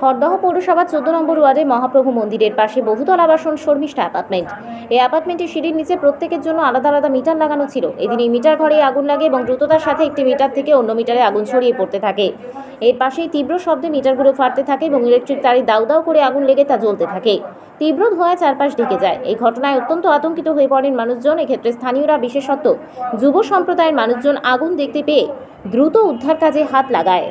খড়দহ পৌরসভার 14 নম্বর ওয়ার্ডে মহাপ্রভু মন্দিরের পাশে বহুতল আবাসন শর্মিষ্ঠা অ্যাপার্টমেন্ট। এই অ্যাপার্টমেন্টের সিঁড়ির নিচে প্রত্যেকের জন্য আলাদা আলাদা মিটার লাগানো ছিল। এদিন এই মিটার ঘরে আগুন লাগে এবং দ্রুততার সাথে একটি মিটার থেকে অন্য মিটারে আগুন ছড়িয়ে পড়তে থাকে। এর পাশেই তীব্র শব্দে মিটারগুলো ফাটতে থাকে এবং ইলেকট্রিক তারে দাউ দাউ করে আগুন লেগে তা জ্বলতে থাকে। তীব্র ধোঁয়ায় চারপাশ ঢেকে যায়। এই ঘটনায় অত্যন্ত আতঙ্কিত হয়ে পড়েন মানুষজন। এক্ষেত্রে স্থানীয়রা, বিশেষত যুব সম্প্রদায়ের মানুষজন আগুন দেখতে পেয়ে দ্রুত উদ্ধার কাজে হাত লাগায়।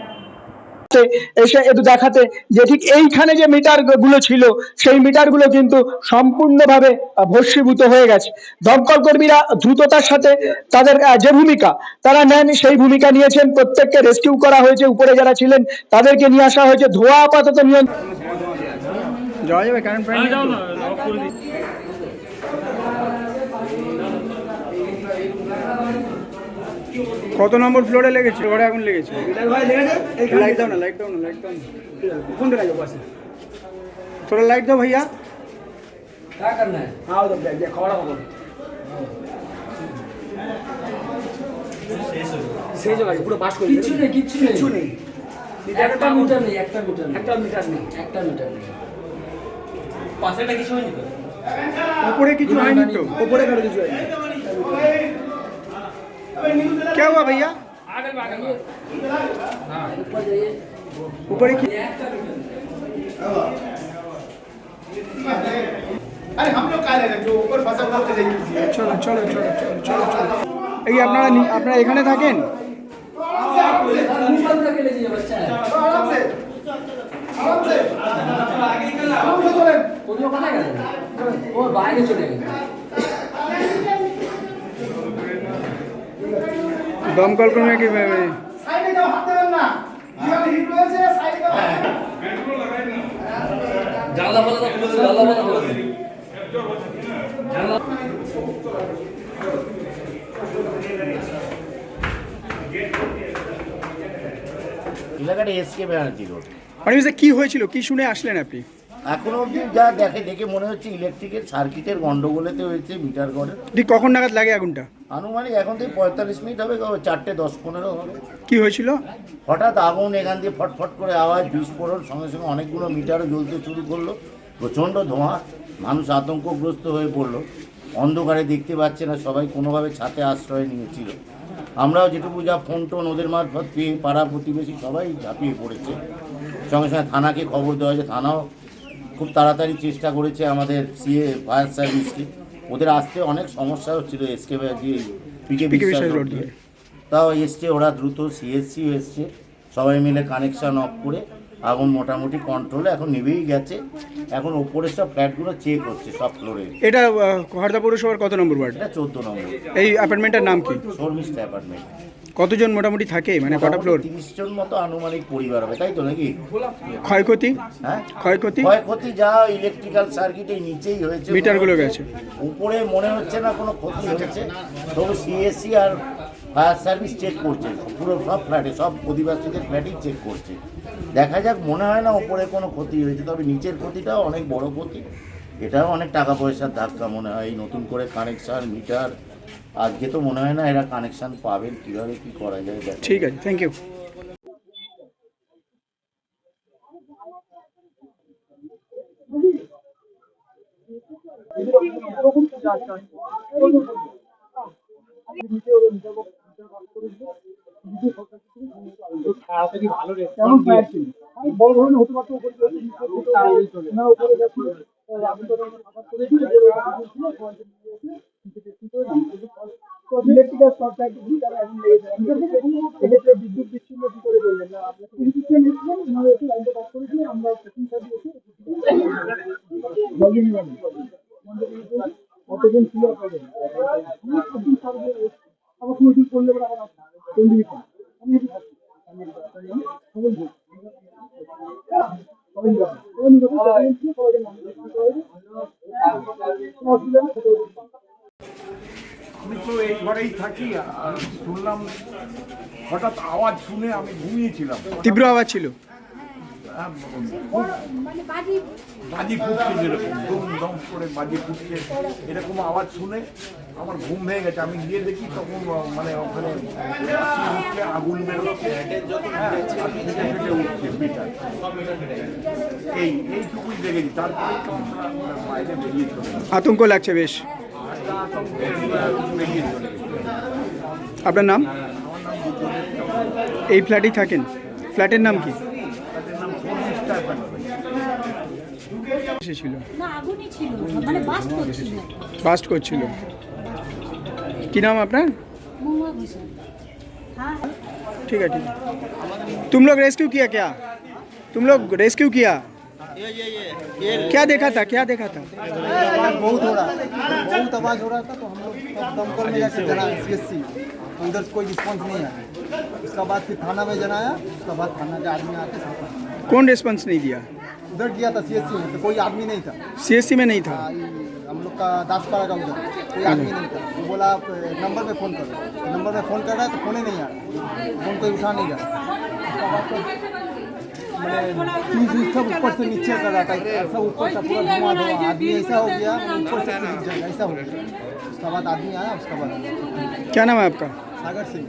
এসে একটু দেখাতে যে ঠিক এইখানে যে মিটার গুলো ছিল সেই মিটার গুলো কিন্তু সম্পূর্ণভাবে ভস্মীভূত হয়ে গেছে। দমকল কর্মীরা দ্রুততার সাথে তাদের যে ভূমিকা তারা নেন সেই ভূমিকা নিয়েছেন। প্রত্যেককে রেস্কিউ করা হয়েছে, উপরে যারা ছিলেন তাদেরকে নিয়ে আসা হয়েছে। ধোঁয়া আপাতত নিয়ন্ত্রণ। কত নম্বর ফ্লোরে লেগেছে? ঘরে আগুন লেগেছে। লাইট দাও না, লাইট দাও না, লাইট দাও না। কোনটা লাগবে পাশে? थोड़ा लाइट दो भैया। क्या करना है? हाँ उधर देख खड़ा हो সেই জায়গায় পুরো পাস করে কিছু নেই কিছু নেই একটা মিটার নেই একটা মিটার নেই পাশেটা কিছু হয়নি তো ऊपरे কিছু হয়নি তো ऊपरे কারো কিছু হয়নি क्या हुआ भैया? आगे हां ऊपर जाइए ऊपर की अरे हम लोग कह रहे हैं जो ऊपर फंसा हुआ उसे जाइए। চলো চলো চলো চলো চলো চলো। এই আপনারা এখানে থাকেন? ऊपर तक ले जाइए बच्चा आराम से आराम से चलें। কোথাও কোথায় গেল ও বাইরে চলে গেল দমকল কর্মী কি साइड जाओ, हाथ देবেন না। দীवाल হিট হয়েছে, সাইড যাও। জানলা বলা তো জানলা বলা তো জানলা এলাকাটা এসকে ব্যানার্জি রোড। মানে কি হয়েছিল, কি শুনে আসলেন আপনি? এখনো অবধি যা দেখে মনে হচ্ছে ইলেকট্রিকের সার্কিটের গন্ডগোলেতে হয়েছে মিটার ঘরের। ঠিক কখন নাগাদ লাগে আগুনটা? আনুমানিক এখন থেকে 45 মিনিট হবে, 4:10-15 হবে। কি হয়েছিল? হঠাৎ আগুন এখান দিয়ে ফটফট করে আওয়াজ, বিস্ফোরণ, সঙ্গে সঙ্গে অনেকগুলো মিটারও জ্বলতে শুরু করলো। প্রচণ্ড ধোঁয়া, মানুষ আতঙ্কগ্রস্ত হয়ে পড়লো। অন্ধকারে দেখতে পাচ্ছে না, সবাই কোনোভাবে ছাদে আশ্রয় নিয়েছিল। আমরাও যেটুকু যা ফোন টোন ওদের মারফত পেয়ে পাড়া প্রতিবেশী সবাই ঝাঁপিয়ে পড়েছে। সঙ্গে সঙ্গে থানাকে খবর দেওয়া হয়েছে, থানাও খুব তাড়াতাড়ি চেষ্টা করেছে আমাদের ফায়ার সার্ভিসকে। ওদের আসতে অনেক সমস্যা হচ্ছিল এসকে পিকে বিশ্বাস রোড দিয়ে, তাও এসছে ওরা দ্রুত। সিএসসি এসছে, সবাই মিলে কানেকশান অফ করে আগুন মোটামুটি কন্ট্রোলে এখন নিভেই গেছে। এখন ওপরের সব ফ্ল্যাটগুলো চেক হচ্ছে সব ফ্লোরে। এটা খড়দা পৌরসভার কত নম্বর ওয়ার্ড? এটা 14 নম্বর। এই অ্যাপার্টমেন্টের নাম কি? শর্মিষ্ঠা অ্যাপার্টমেন্ট। কতজন মোটামুটি থাকে, মানে কটা ফ্লোর? 30 জন মতো আনুমানিক পরিবার হবে, তাই তো নাকি? ক্ষয়ক্ষতি? হ্যাঁ, ক্ষয়ক্ষতি যা ইলেকট্রিক্যাল সার্কিটের নিচেই হয়েছে। মিটারগুলো গেছে। উপরে মনে হচ্ছে না কোনো ক্ষতি হয়েছে, তবু সিএসসি আর ফায়ার সার্ভিস চেক করছে পুরো সব ফ্ল্যাটে, সব অধিবাসীদের ফ্ল্যাটেই চেক করছে। দেখা যাক, মনে হয় না উপরে কোনো ক্ষতি হয়েছে, তবে নিচের ক্ষতিটাও অনেক বড় ক্ষতি। এটাও অনেক টাকা পয়সার ধাক্কা মনে হয়। এই নতুন করে কানেকশান মিটার আজকে তো মনে হয় না এরা কানেকশান পাবেন, কীভাবে কী করা যায়। ঠিক আছে, থ্যাংক ইউ। ভালো রেস্ট কেমন ফায়ার ছিল? বড় ধরনের হতে পারতো, উপরে না উপরে যাচ্ছে ইলেকট্রিক্যাল শর্ট সার্কিট তারা এখন লেগেছে। এক্ষেত্রে বিদ্যুৎ বিচ্ছিন্ন কি করে বললেন না? আপনাকে ইলেকট্রিশিয়ান এসেছিলেন, ওনারা এসে লাইনটা কাজ করেছিলেন, আমরা সেকেন্ড সার্ভিস এসে জলদি নিলাম। কতজন ছিল আপনাদের? সেকেন্ড সার্ভিস আবার কোনো কিছু করলে আবার কেন্দ্রীয় আমি এটি থাকি আমি তো এই ঘরেই থাকি। আর শুনলাম হঠাৎ আওয়াজ শুনে আমি ঘুমিয়েছিলাম। তীব্র আওয়াজ ছিল? বাজি ফুটছে যেরকম দম দম করে বাজি ফুটছে এরকম আওয়াজ শুনে আমার ঘুম ভেঙে গেছে। আমি গিয়ে দেখি তখন মানে ওখানে উঠলে আগুন বেরোচ্ছে, হ্যাঁ, আর ফেটে ফেটে উঠছে মিটার। এইটুকুই দেখেছি, তারপরে তো আমরা বাইরে বেরিয়ে চলে গেলাম। আতঙ্ক লাগছে বেশ। বেরিয়ে চলে গেছি। আপনার নাম? এই ফ্ল্যাটেই থাকেন? ফ্ল্যাটের নাম কি? তাদের নাম শর্মিষ্ঠা ব্যানার্জি। এসেছিল, না আগুনই ছিল মানে বাস্ট করছিল বাস্ট করছিল। কি নাম আপনার? মহুয়া ঘোষাল हाँ ठीक है ठीक है। तुम लोग रेस्क्यू किया क्या? तुम लोग रेस्क्यू किया? क्या देखा था, क्या देखा था? आवाज बहुत हो रहा बहुत आवाज हो रहा था, तो हम लोग दमकल में जाकर जनाया CSC, तो उधर कोई रिस्पॉन्स नहीं आया। उसका बाद फिर थाना में जनाया, उसका बाद थाना के आदमी आके साथ कौन रिस्पॉन्स नहीं दिया? उधर गया था CSC में, तो कोई आदमी नहीं था। CSC में नहीं था? हम लोग का दासपाड़ा का उधर कोई आदमी नहीं था। वो बोला आप नंबर पे फ़ोन करो, नंबर पे फ़ोन कर रहा है तो फ़ोन ही नहीं आ रहा, फ़ोन कोई उठा नहीं रहा। चीज़ सब ऊपर से नीचे कर रहा था, सब ऊपर से पूरा धुआं धुआं, आदमी ऐसा हो गया ऊपर से ऐसा हो गया। उसका बाद आदमी आया, उसका बाद क्या नाम है आपका? सागर सिंह।